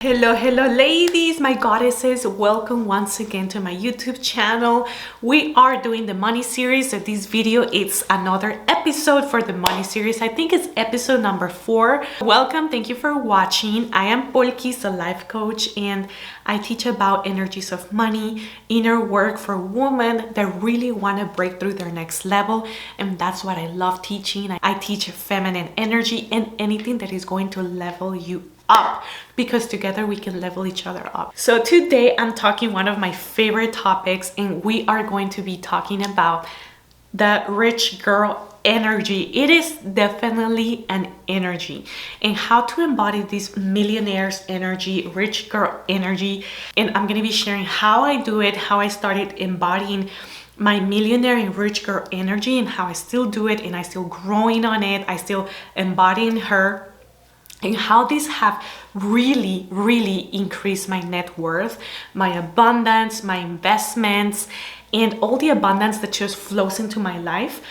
Hello ladies, my goddesses, welcome once again to my YouTube channel. We are doing the money series, so this video it's another episode for the money series. I think it's episode number 4. Welcome, thank you for watching. I am Polkis, a life coach, and I teach about energies of money, inner work for women that really want to break through their next level, and that's what I love teaching. I teach feminine energy and anything that is going to level you up, because together we can level each other up. So today I'm talking one of my favorite topics, and we are going to be talking about the rich girl energy. It is definitely an energy, and how to embody this millionaire's energy, rich girl energy. And I'm going to be sharing how I do it, how I started embodying my millionaire and rich girl energy, and how I still do it, and I still growing on it, I still embodying her, and how these have really increased my net worth, my abundance, my investments, and all the abundance that just flows into my life.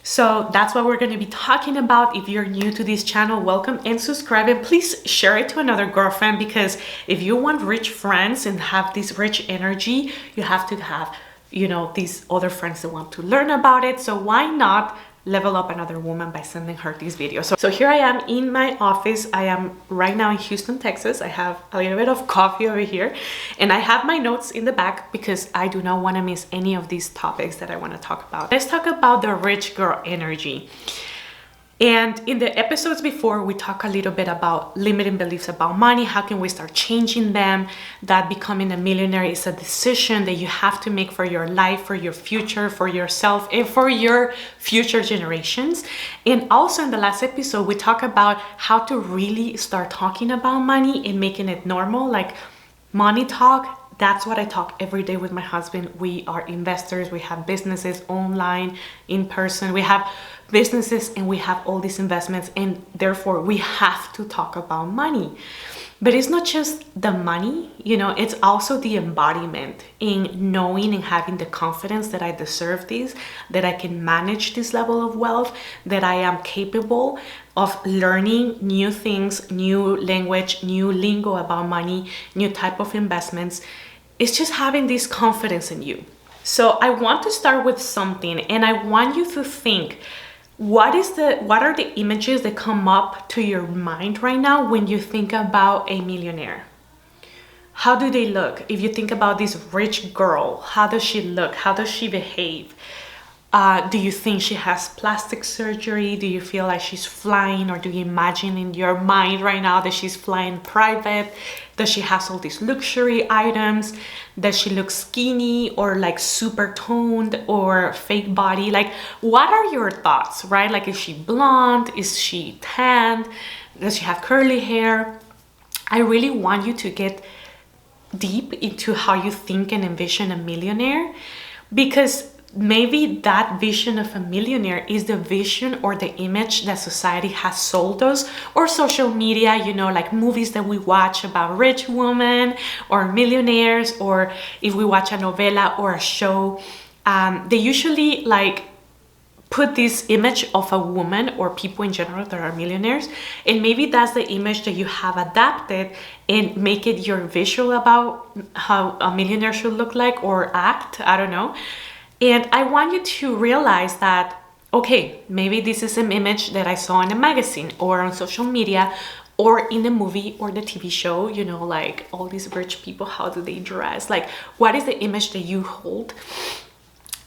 So that's what we're going to be talking about. If you're new to this channel, welcome and subscribe, and please share it to another girlfriend, because if you want rich friends and have this rich energy, you have to have, you know, these other friends that want to learn about it. So why not level up another woman by sending her these videos? So here I am in my office. I am right now in Houston, Texas. I have a little bit of coffee over here, and I have my notes in the back because I do not want to miss any of these topics that I want to talk about. Let's talk about the rich girl energy. And in the episodes before, we talk a little bit about limiting beliefs about money. How can we start changing them? That becoming a millionaire is a decision that you have to make for your life, for your future, for yourself, and for your future generations. And also in the last episode, we talk about how to really start talking about money and making it normal, like money talk. That's what I talk every day with my husband. We are investors, we have businesses online, in person, we have businesses, and we have all these investments, and therefore we have to talk about money. But it's not just the money, you know, it's also the embodiment in knowing and having the confidence that I deserve this, that I can manage this level of wealth, that I am capable of learning new things, new language, new lingo about money, new type of investments. It's just having this confidence in you. So I want to start with something, and I want you to think, what are the images that come up to your mind right now when you think about a millionaire? How do they look? If you think about this rich girl, how does she look? How does she behave? Do you think she has plastic surgery? Do you feel like she's flying, or do you imagine in your mind right now that she's flying private? Does she have all these luxury items? Does she look skinny or like super toned or fake body? Like, what are your thoughts, right? Like, is she blonde? Is she tanned? Does she have curly hair? I really want you to get deep into how you think and envision a millionaire, because maybe that vision of a millionaire is the vision or the image that society has sold us, or social media, you know, like movies that we watch about rich women or millionaires, or if we watch a novela or a show, they usually like put this image of a woman or people in general that are millionaires, and maybe that's the image that you have adapted and make it your visual about how a millionaire should look like or act. I don't know. And I want you to realize that, okay, maybe this is an image that I saw in a magazine or on social media or in the movie or the TV show, you know, like all these rich people, how do they dress? Like, what is the image that you hold?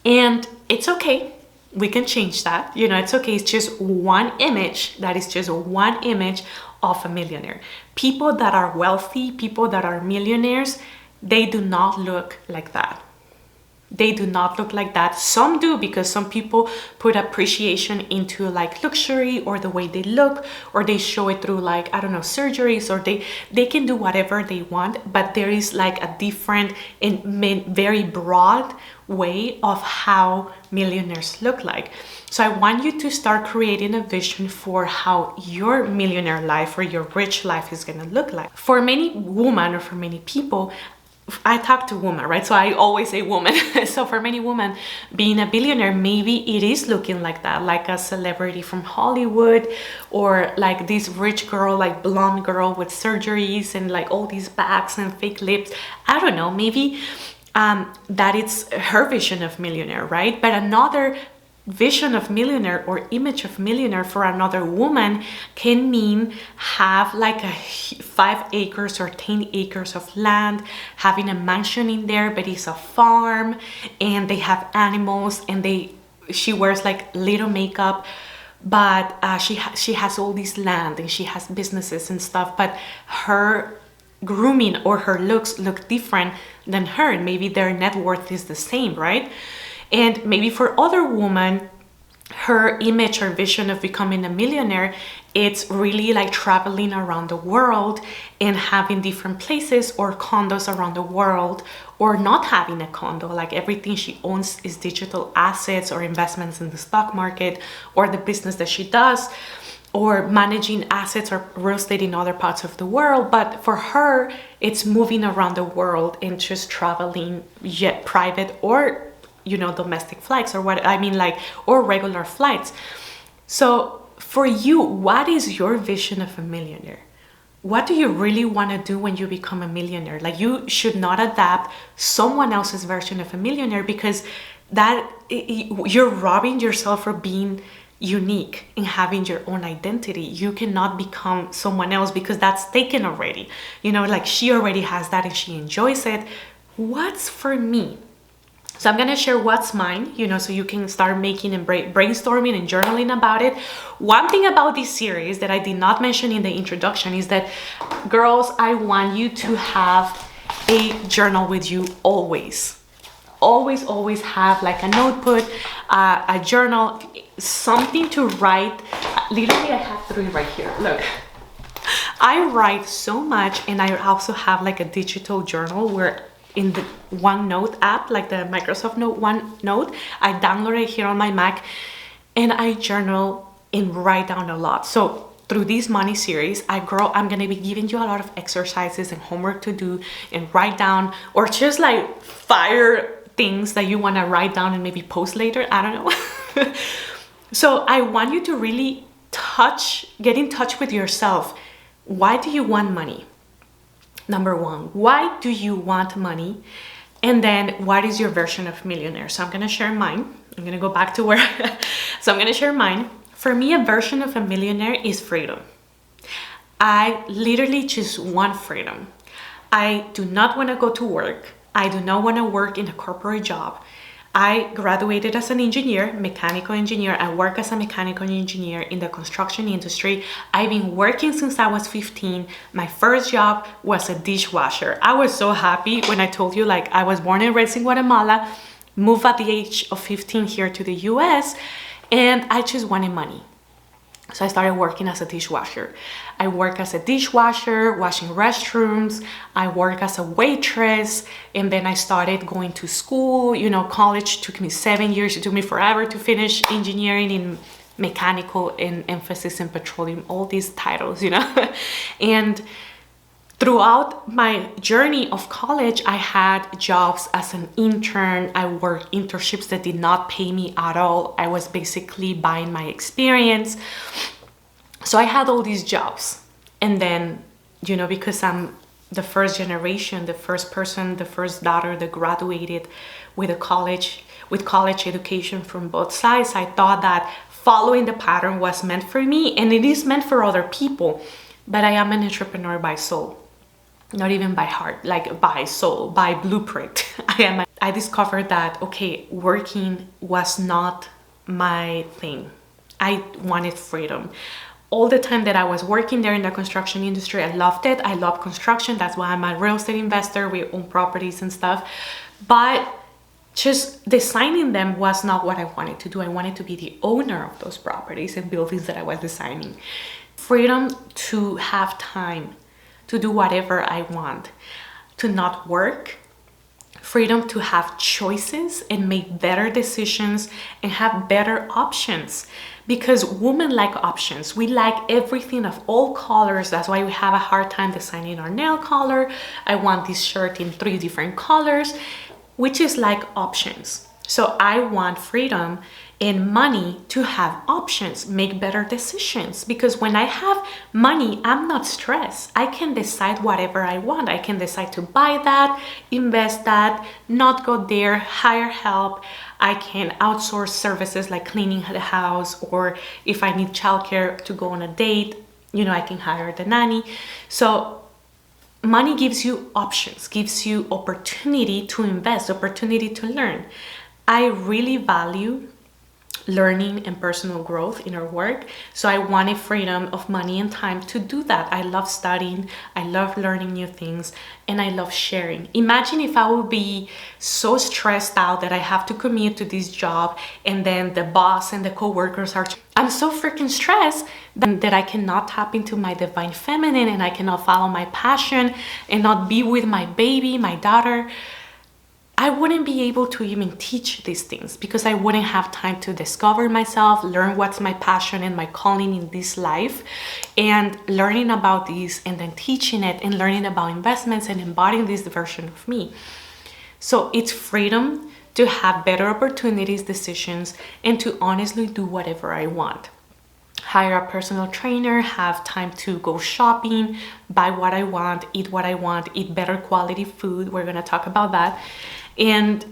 And it's okay. We can change that. You know, it's okay. It's just one image. That is just one image of a millionaire. People that are wealthy, people that are millionaires, they do not look like that. They do not look like that. Some do, because some people put appreciation into like luxury or the way they look, or they show it through like, I don't know, surgeries, or they can do whatever they want. But there is like a different and very broad way of how millionaires look like. So I want you to start creating a vision for how your millionaire life or your rich life is going to look like. For many women, or for many people, I talk to women, right? So I always say woman. So for many women, being a billionaire, maybe it is looking like that, like a celebrity from Hollywood, or like this rich girl, like blonde girl with surgeries and like all these bags and fake lips. I don't know, maybe that it's her vision of millionaire, right? But another vision of millionaire or image of millionaire for another woman can mean have like a 5 acres or 10 acres of land, having a mansion in there, but it's a farm, and they have animals, and she wears like little makeup, but she has all this land and she has businesses and stuff, but her grooming or her looks look different than her, and maybe their net worth is the same, right? And maybe for other women, her image or vision of becoming a millionaire, it's really like traveling around the world and having different places or condos around the world, or not having a condo, like everything she owns is digital assets or investments in the stock market or the business that she does, or managing assets or real estate in other parts of the world. But for her, it's moving around the world and just traveling, yet private or domestic flights, or what I mean, like, or regular flights. So for you, what is your vision of a millionaire? What do you really want to do when you become a millionaire? Like, you should not adapt someone else's version of a millionaire, because that you're robbing yourself from being unique and having your own identity. You cannot become someone else, because that's taken already. Like, she already has that and she enjoys it. What's for me? So I'm going to share what's mine, so you can start making and brainstorming and journaling about it. One thing about this series that I did not mention in the introduction is that, girls, I want you to have a journal with you always. Always, always have like a notebook, a journal, something to write. Literally, I have 3 right here. Look. I write so much, and I also have like a digital journal where in the OneNote app, like the Microsoft Note OneNote, I download it here on my Mac, and I journal and write down a lot. So through this money series, I'm going to be giving you a lot of exercises and homework to do and write down, or just like fire things that you want to write down and maybe post later. I don't know. So I want you to really get in touch with yourself. Why do you want money? Number 1, why do you want money? And then, what is your version of millionaire? So I'm going to share mine. I'm going to go back to where. So I'm going to share mine. For me, a version of a millionaire is freedom. I literally just want freedom. I do not want to go to work. I do not want to work in a corporate job. I graduated as an engineer, mechanical engineer. I work as a mechanical engineer in the construction industry. I've been working since I was 15. My first job was a dishwasher. I was so happy when I told you, like, I was born and raised in Guatemala, moved at the age of 15 here to the US, and I just wanted money. So I started working as a dishwasher. I work as a dishwasher, washing restrooms. I work as a waitress. And then I started going to school. College took me 7 years. It took me forever to finish engineering in mechanical and emphasis in petroleum, all these titles, And throughout my journey of college, I had jobs as an intern. I worked internships that did not pay me at all. I was basically buying my experience. So I had all these jobs. And then, because I'm the first generation, the first person, the first daughter that graduated with college education from both sides, I thought that following the pattern was meant for me, and it is meant for other people. But I am an entrepreneur by soul. Not even by heart, like by soul, by blueprint. I discovered that, okay, working was not my thing. I wanted freedom. All the time that I was working there in the construction industry, I loved it. I love construction. That's why I'm a real estate investor. We own properties and stuff. But just designing them was not what I wanted to do. I wanted to be the owner of those properties and buildings that I was designing. Freedom to have time to do whatever I want, to not work, freedom to have choices and make better decisions and have better options, because women like options. We like everything of all colors. That's why we have a hard time designing our nail color. I want this shirt in 3 different colors, which is like options. So I want freedom and money to have options, make better decisions, because when I have money, I'm not stressed. I can decide whatever I want. I can decide to buy that, invest that, not go there, hire help. I can outsource services like cleaning the house, or if I need childcare to go on a date, I can hire the nanny. So money gives you options, gives you opportunity to invest, opportunity to learn. I really value learning and personal growth in our work. So I wanted freedom of money and time to do that. I love studying, I love learning new things, and I love sharing. Imagine if I would be so stressed out that I have to commute to this job, and then the boss and the coworkers I'm so freaking stressed that I cannot tap into my divine feminine, and I cannot follow my passion and not be with my baby, my daughter. I wouldn't be able to even teach these things, because I wouldn't have time to discover myself, learn what's my passion and my calling in this life, and learning about these and then teaching it and learning about investments and embodying this version of me. So it's freedom to have better opportunities, decisions, and to honestly do whatever I want. Hire a personal trainer, have time to go shopping, buy what I want, eat what I want, eat better quality food. We're gonna talk about that. And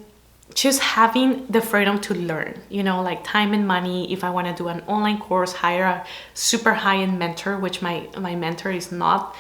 just having the freedom to learn, like time and money. If I want to do an online course, hire a super high-end mentor, which my mentor is not,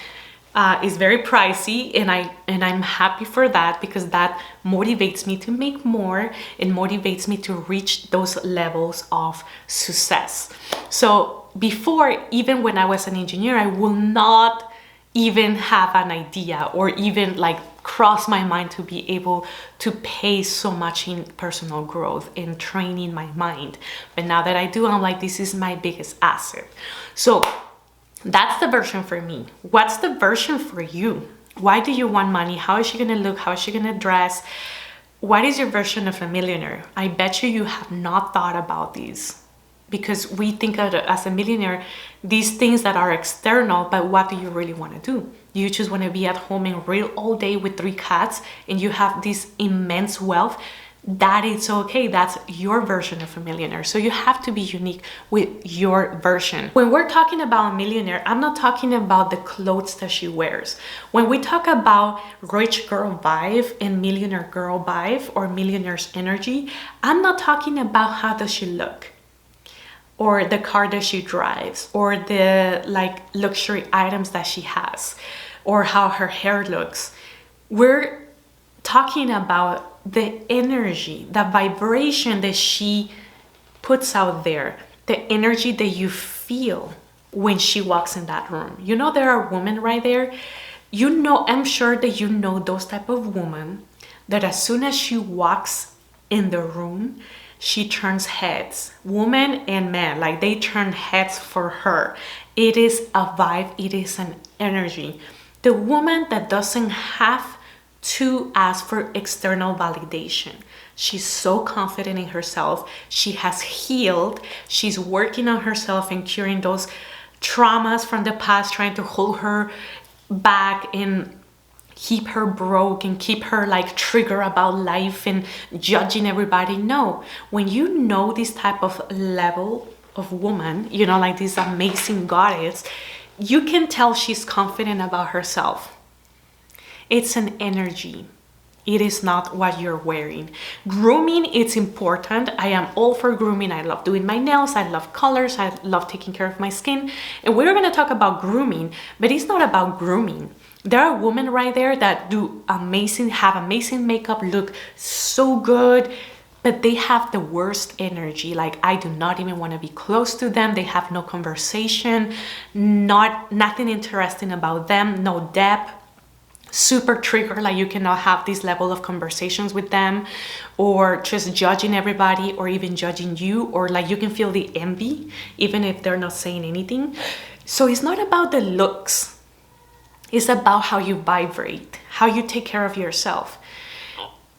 is very pricey, and I'm happy for that, because that motivates me to make more and motivates me to reach those levels of success. So before, even when I was an engineer, I will not even have an idea or even like cross my mind to be able to pay so much in personal growth and training my mind. But now that I do, I'm like, this is my biggest asset. So that's the version for me. What's the version for you? Why do you want money? How is she gonna look? How is she gonna dress? What is your version of a millionaire? I bet you have not thought about these, because we think of it as a millionaire, these things that are external, but what do you really want to do? You just want to be at home and read all day with 3 cats, and you have this immense wealth. That is okay. That's your version of a millionaire. So you have to be unique with your version. When we're talking about a millionaire, I'm not talking about the clothes that she wears. When we talk about rich girl vibe and millionaire girl vibe or millionaire's energy, I'm not talking about how does she look, or the car that she drives, or the like luxury items that she has, or how her hair looks. We're talking about the energy, the vibration that she puts out there, the energy that you feel when she walks in that room. There are women right there. I'm sure that those type of women that as soon as she walks in the room, she turns heads. Women and men, like they turn heads for her. It is a vibe, it is an energy. The woman that doesn't have to ask for external validation. She's so confident in herself. She has healed. She's working on herself and curing those traumas from the past, trying to hold her back and keep her broke and keep her like triggered about life and judging everybody. No, when you know this type of level of woman, like this amazing goddess, you can tell she's confident about herself. It's an energy. It is not what you're wearing. Grooming, it's important. I am all for grooming. I love doing my nails. I love colors. I love taking care of my skin. And we're going to talk about grooming, but it's not about grooming. There are women right there that have amazing makeup, look so good, but they have the worst energy. Like, I do not even want to be close to them. They have no conversation, nothing interesting about them, no depth. Super triggered, like you cannot have this level of conversations with them, or just judging everybody, or even judging you, or like you can feel the envy even if they're not saying anything. So it's not about the looks, it's about how you vibrate, how you take care of yourself.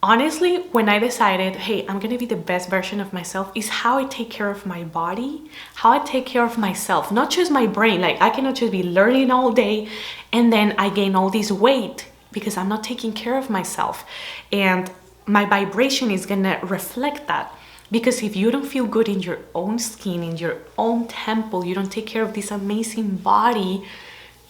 honestly, when I decided, hey, I'm gonna be the best version of myself, is how I take care of my body, how I take care of myself, not just my brain. Like, I cannot just be learning all day and then I gain all this weight because I'm not taking care of myself. And my vibration is gonna reflect that. Because if you don't feel good in your own skin, in your own temple, you don't take care of this amazing body,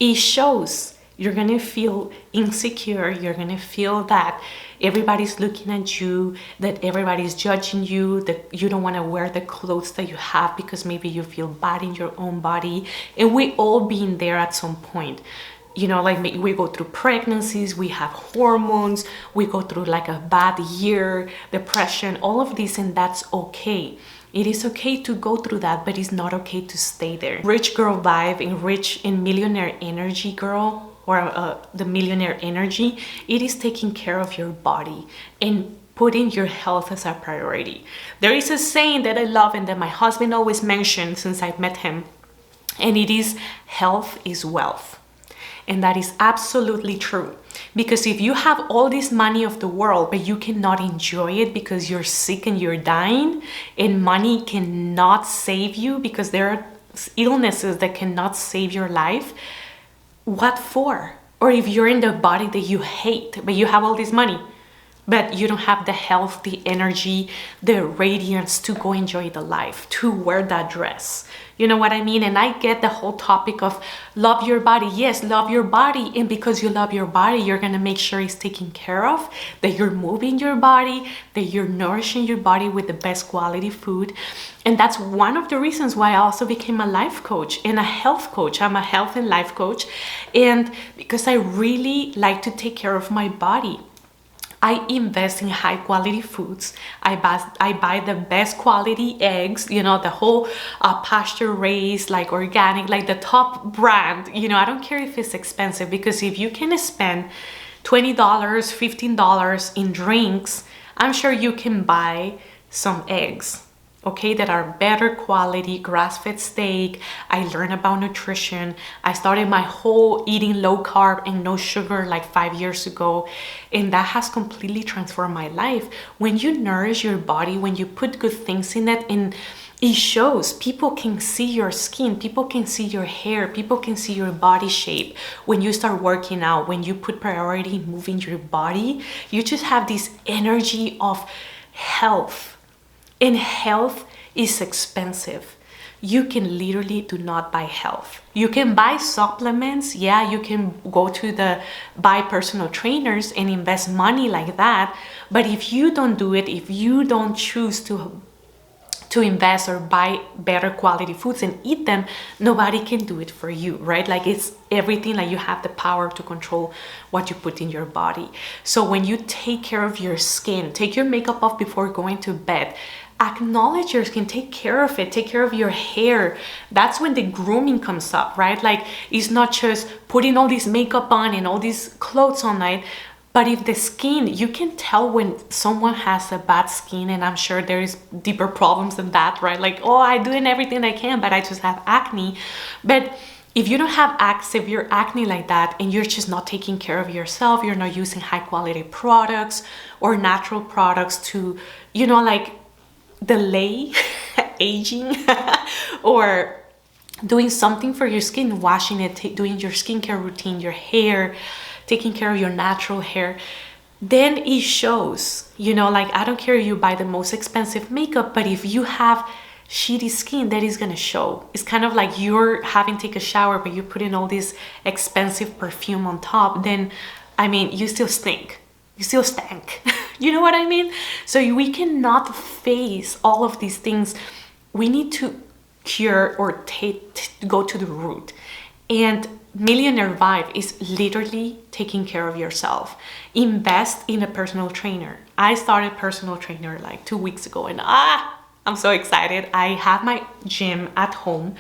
it shows. You're gonna feel insecure. You're gonna feel that everybody's looking at you, that everybody's judging you, that you don't want to wear the clothes that you have because maybe you feel bad in your own body. And we all been there at some point. You know, like we go through pregnancies, we have hormones, we go through like a bad year, depression, all of this, and that's okay. It is okay to go through that, but it's not okay to stay there. Rich girl vibe and rich and millionaire energy girl, or the millionaire energy, it is taking care of your body and putting your health as a priority. There is a saying that I love and that my husband always mentions since I've met him, and it is health is wealth. And that is absolutely true. Because if you have all this money of the world, but you cannot enjoy it because you're sick and you're dying, and money cannot save you because there are illnesses that cannot save your life, what for? Or if you're in the body that you hate, but you have all this money, but you don't have the health, the energy, the radiance to go enjoy the life, to wear that dress. You know what I mean? And I get the whole topic of love your body. Yes, love your body. And because you love your body, you're going to make sure it's taken care of, that you're moving your body, that you're nourishing your body with the best quality food. And that's one of the reasons why I also became a life coach and a health coach. I'm a health and life coach. And because I really like to take care of my body. I invest in high quality foods. I buy the best quality eggs, you know, the whole pasture raised, like organic, like the top brand. You know, I don't care if it's expensive, because if you can spend $20, $15 in drinks, I'm sure you can buy some eggs, okay, that are better quality, grass-fed steak. I learned about nutrition. I started my whole eating low carb and no sugar like 5 years ago, and that has completely transformed my life. When you nourish your body, when you put good things in it, and it shows. People can see your skin, people can see your hair, people can see your body shape. When you start working out, when you put priority in moving your body, you just have this energy of health. And health is expensive. You can literally do not buy health. You can buy supplements. Yeah, you can go to buy personal trainers and invest money like that. But if you don't do it, if you don't choose to invest or buy better quality foods and eat them, nobody can do it for you, right? Like, it's everything, like you have the power to control what you put in your body. So when you take care of your skin, take your makeup off before going to bed, acknowledge your skin, take care of it, take care of your hair. That's when the grooming comes up, right? Like, it's not just putting all this makeup on and all these clothes on night. But if the skin, you can tell when someone has a bad skin, and I'm sure there is deeper problems than that, right? Like, oh, I'm doing everything I can, but I just have acne. But if you don't have severe acne like that, and you're just not taking care of yourself, you're not using high quality products or natural products to, you know, like delay aging or doing something for your skin, washing it, doing your skincare routine, your hair, taking care of your natural hair, then it shows. You know, like, I don't care if you buy the most expensive makeup, but if you have shitty skin, that is gonna show. It's kind of like you're having to take a shower, but you put in all this expensive perfume on top, then, I mean, you still stink. You still stank. You know what I mean? So we cannot face all of these things. We need to cure or go to the root. And Millionaire vibe is literally taking care of yourself. Invest in a personal trainer. I started personal trainer like 2 weeks ago, and I'm so excited. I have my gym at home.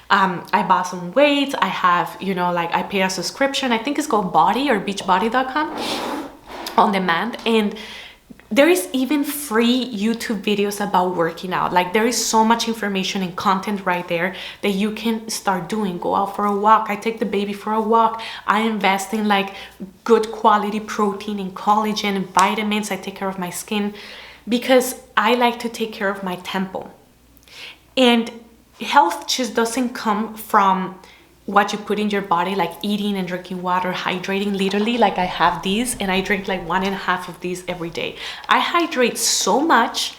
I bought some weights. I have, you know, like, I pay a subscription. I think it's called Body or Beachbody.com on demand. And There is even free YouTube videos about working out. Like, there is so much information and content right there that you can start doing. Go out for a walk. I take the baby for a walk. I invest in like good quality protein and collagen and vitamins. I take care of my skin because I like to take care of my temple. And health just doesn't come from what you put in your body, like eating and drinking water, hydrating. Literally, like I have these and I drink like 1.5 of these every day. I hydrate so much,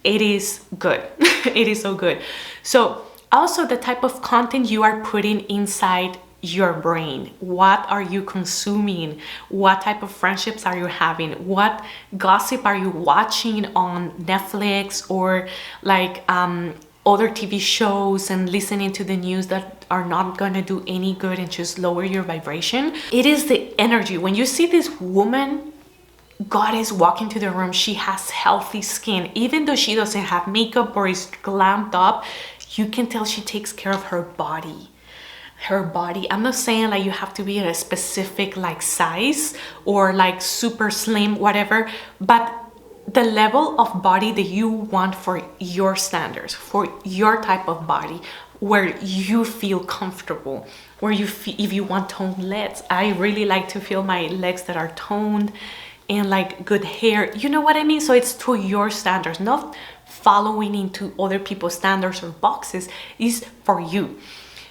it is good. It is so good. So also the type of content you are putting inside your brain. What are you consuming? What type of friendships are you having? What gossip are you watching on Netflix or like other TV shows and listening to the news that are not gonna do any good and just lower your vibration? It is the energy. When you see this woman, goddess, walk into the room, she has healthy skin. Even though she doesn't have makeup or is glammed up, you can tell she takes care of her body. Her body. I'm not saying like you have to be in a specific like size or like super slim, whatever, but the level of body that you want for your standards, for your type of body, where you feel comfortable, where you feel, if you want toned legs. I really like to feel my legs that are toned and like good hair. You know what I mean? So it's to your standards, not following into other people's standards or boxes. Is for you.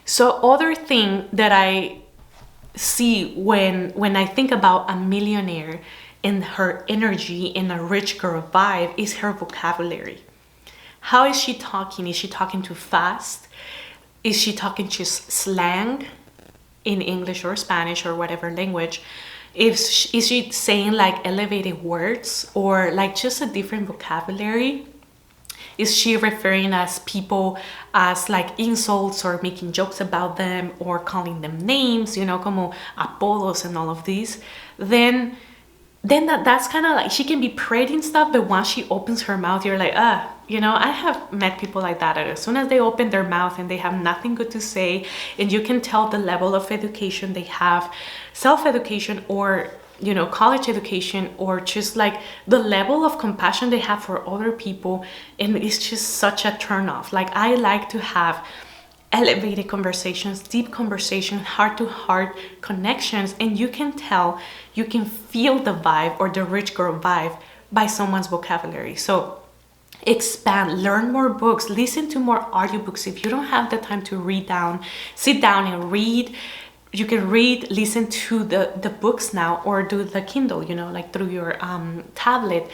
So other thing that I see when I think about a millionaire and her energy in a rich girl vibe is her vocabulary. How is she talking? Is she talking too fast? Is she talking just slang in English or Spanish or whatever language? Is she saying like elevated words or like just a different vocabulary? Is she referring as people as like insults or making jokes about them or calling them names, you know, como apodos and all of these? Then that's kind of like, she can be pretty and stuff, but once she opens her mouth, you're like, you know, I have met people like that. As soon as they open their mouth and they have nothing good to say, and you can tell the level of education they have, self-education or, you know, college education, or just like the level of compassion they have for other people, and it's just such a turn off. Like, I like to have elevated conversations, deep conversations, heart-to-heart connections, and you can tell, you can feel the vibe or the rich girl vibe by someone's vocabulary. So expand, learn more books, listen to more audiobooks. If you don't have the time to read down, sit down and read. You can read, listen to the books now, or do the Kindle, you know, like through your tablet,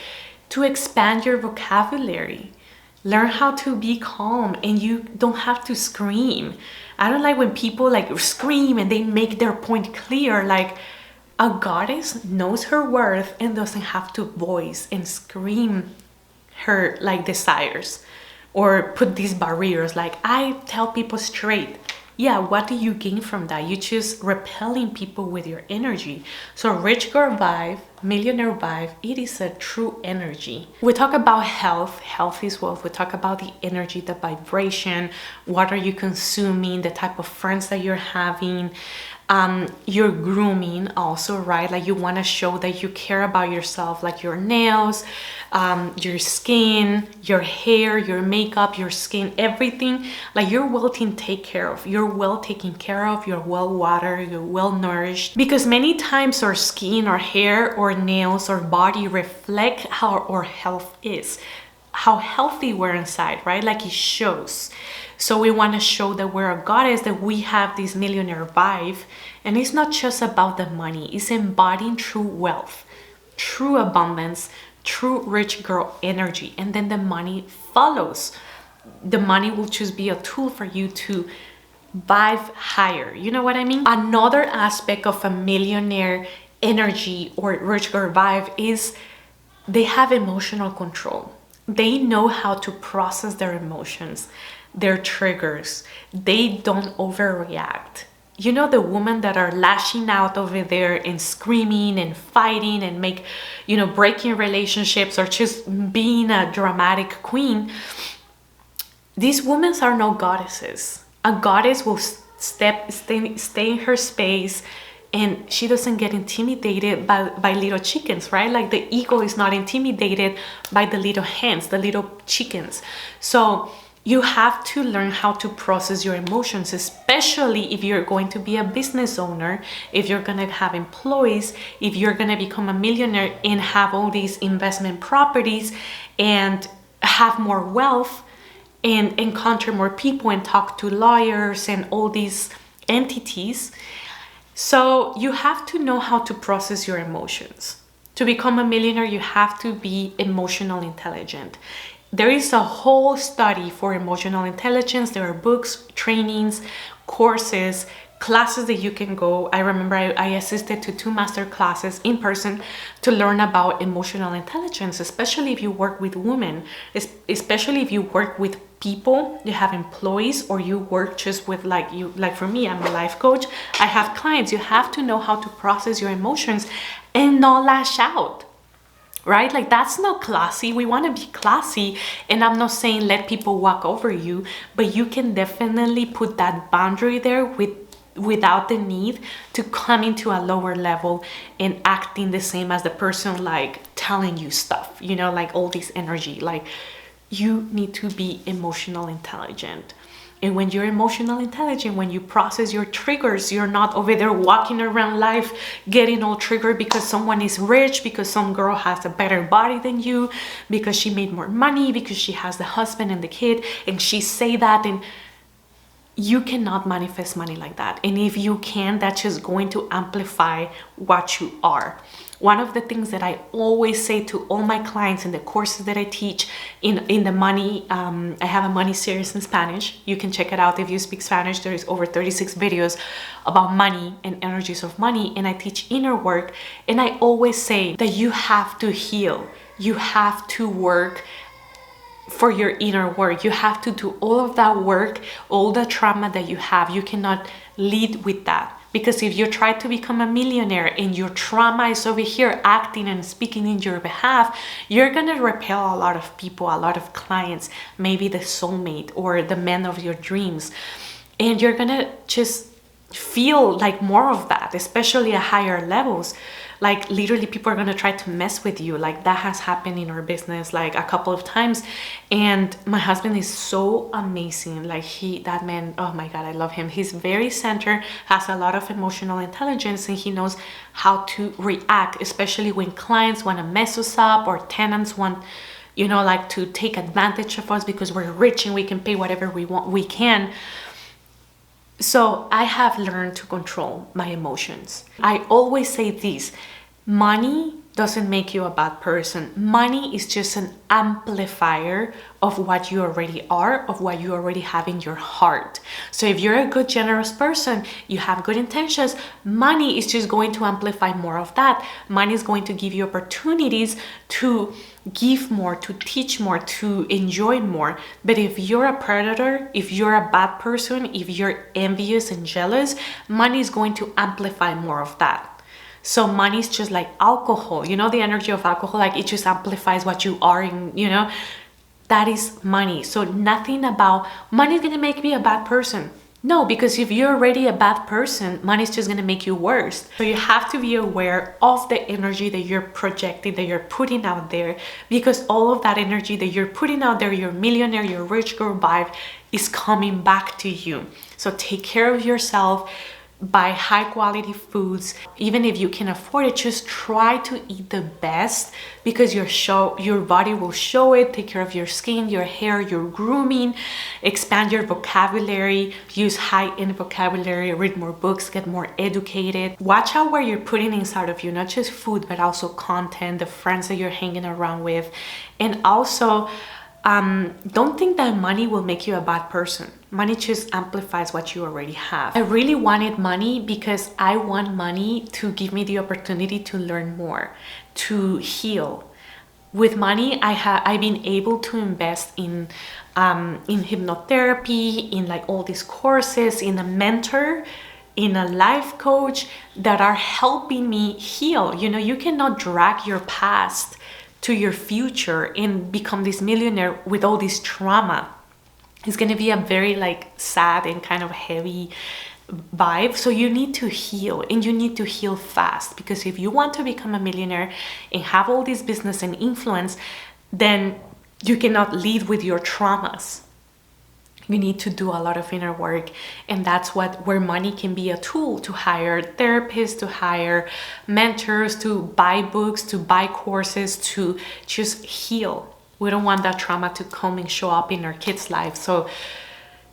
to expand your vocabulary. Learn how to be calm, and you don't have to scream. I don't like when people like scream and they make their point clear. Like, a goddess knows her worth and doesn't have to voice and scream her like desires or put these barriers. Like, I tell people straight. Yeah, what do you gain from that? You just repelling people with your energy. So rich girl vibe, millionaire vibe, it is a true energy. We talk about health. Health is wealth. We talk about the energy, the vibration. What are you consuming? The type of friends that you're having. Your grooming also, right? Like, you want to show that you care about yourself, like your nails, your skin, your hair, your makeup, your skin, everything. Like, you're well taken care of. You're well taken care of. You're well watered. You're well nourished. Because many times our skin, our hair, or nails, or body reflect how our health is, how healthy we're inside, right? Like, it shows. So we want to show that we're a goddess, that we have this millionaire vibe. And it's not just about the money. It's embodying true wealth, true abundance, true rich girl energy. And then the money follows. The money will just be a tool for you to vibe higher. You know what I mean? Another aspect of a millionaire energy or rich girl vibe is they have emotional control. They know how to process their emotions, their triggers. They don't overreact. You know, the women that are lashing out over there and screaming and fighting and make, you know, breaking relationships or just being a dramatic queen. These women are no goddesses. A goddess will stay in her space, and she doesn't get intimidated by little chickens, right? Like the ego is not intimidated by the little hens, the little chickens. So you have to learn how to process your emotions, especially if you're going to be a business owner, if you're going to have employees, if you're going to become a millionaire and have all these investment properties and have more wealth and encounter more people and talk to lawyers and all these entities. So you have to know how to process your emotions. To become a millionaire, you have to be emotional intelligent. There is a whole study for emotional intelligence. There are books, trainings, courses, classes that you can go. I remember I assisted to 2 master classes in person to learn about emotional intelligence, especially if you work with women, especially if you work with people, you have employees, or you work just with like for me, I'm a life coach. I have clients. You have to know how to process your emotions and not lash out. Right? Like that's not classy. We want to be classy. And I'm not saying let people walk over you, but you can definitely put that boundary there without the need to come into a lower level and acting the same as the person like telling you stuff, you know, like all this energy. Like you need to be emotional intelligent. And when you're emotional intelligent, when you process your triggers, you're not over there walking around life getting all triggered because someone is rich, because some girl has a better body than you, because she made more money, because she has the husband and the kid, and she say that, and you cannot manifest money like that. And if you can, that's just going to amplify what you are. One of the things that I always say to all my clients in the courses that I teach in the money, I have a money series in Spanish. You can check it out if you speak Spanish. There is over 36 videos about money and energies of money. And I teach inner work. And I always say that you have to heal. You have to work for your inner work. You have to do all of that work, all the trauma that you have. You cannot lead with that. Because if you try to become a millionaire and your trauma is over here acting and speaking in your behalf, you're going to repel a lot of people, a lot of clients, maybe the soulmate or the man of your dreams. And you're going to just feel like more of that, especially at higher levels. Like literally people are going to try to mess with you. Like that has happened in our business like a couple of times. And my husband is so amazing. Like that man, oh my God, I love him. He's very centered, has a lot of emotional intelligence, and he knows how to react, especially when clients want to mess us up or tenants want, you know, like to take advantage of us because we're rich and we can pay whatever we want, we can. So I have learned to control my emotions. I always say this: money doesn't make you a bad person. Money is just an amplifier of what you already are, of what you already have in your heart. So if you're a good, generous person, you have good intentions, money is just going to amplify more of that. Money is going to give you opportunities to give more, to teach more, to enjoy more. But if you're a predator, if you're a bad person, if you're envious and jealous, money is going to amplify more of that. So money is just like alcohol, you know, the energy of alcohol, like it just amplifies what you are, and you know, that is money. So nothing about money is going to make me a bad person. No, because if you're already a bad person, money is just going to make you worse. So you have to be aware of the energy that you're projecting, that you're putting out there, because all of that energy that you're putting out there, your millionaire, your rich girl vibe, is coming back to you. So take care of yourself. Buy high quality foods. Even if you can afford it, just try to eat the best, because your body will show it. Take care of your skin, your hair, your grooming. Expand your vocabulary. Use high-end vocabulary. Read more books. Get more educated. Watch out where you're putting inside of you, not just food, but also content, the friends that you're hanging around with. And also, don't think that money will make you a bad person. Money just amplifies what you already have. I really wanted money because I want money to give me the opportunity to learn more, to heal. With money, I've been able to invest in hypnotherapy, in like all these courses, in a mentor, in a life coach that are helping me heal. You know, you cannot drag your past to your future and become this millionaire with all this trauma. It's going to be a very like sad and kind of heavy vibe. So you need to heal, and you need to heal fast, because if you want to become a millionaire and have all this business and influence, then you cannot lead with your traumas. You need to do a lot of inner work, and that's where money can be a tool to hire therapists, to hire mentors, to buy books, to buy courses, to just heal. We don't want that trauma to come and show up in our kids' lives. So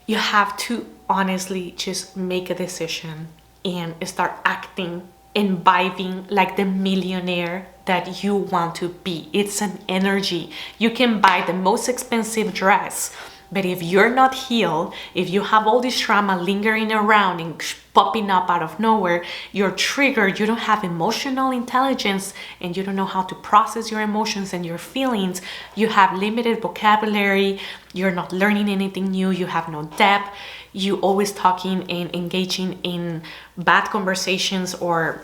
you have to honestly just make a decision and start acting and vibing like the millionaire that you want to be. It's an energy. You can buy the most expensive dress, but if you're not healed, if you have all this trauma lingering around and popping up out of nowhere, you're triggered, you don't have emotional intelligence, and you don't know how to process your emotions and your feelings, you have limited vocabulary, you're not learning anything new, you have no depth, you always talking and engaging in bad conversations or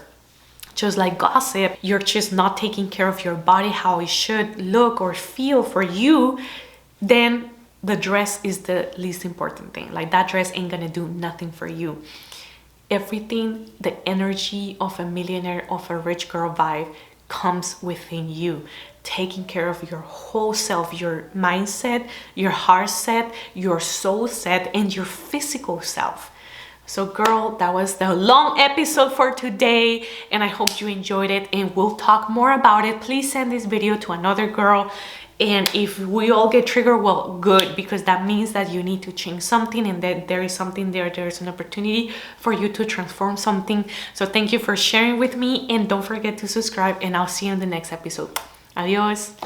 just like gossip, you're just not taking care of your body how it should look or feel for you, then the dress is the least important thing. Like, that dress ain't gonna do nothing for you. Everything, the energy of a millionaire, of a rich girl vibe, comes within you. Taking care of your whole self, your mindset, your heart set, your soul set, and your physical self. So girl, that was the long episode for today, and I hope you enjoyed it, and we'll talk more about it. Please send this video to another girl, and if we all get triggered, well, good, because that means that you need to change something, and that there is something there's an opportunity for you to transform something. So thank you for sharing with me, and don't forget to subscribe, and I'll see you in the next episode. Adios.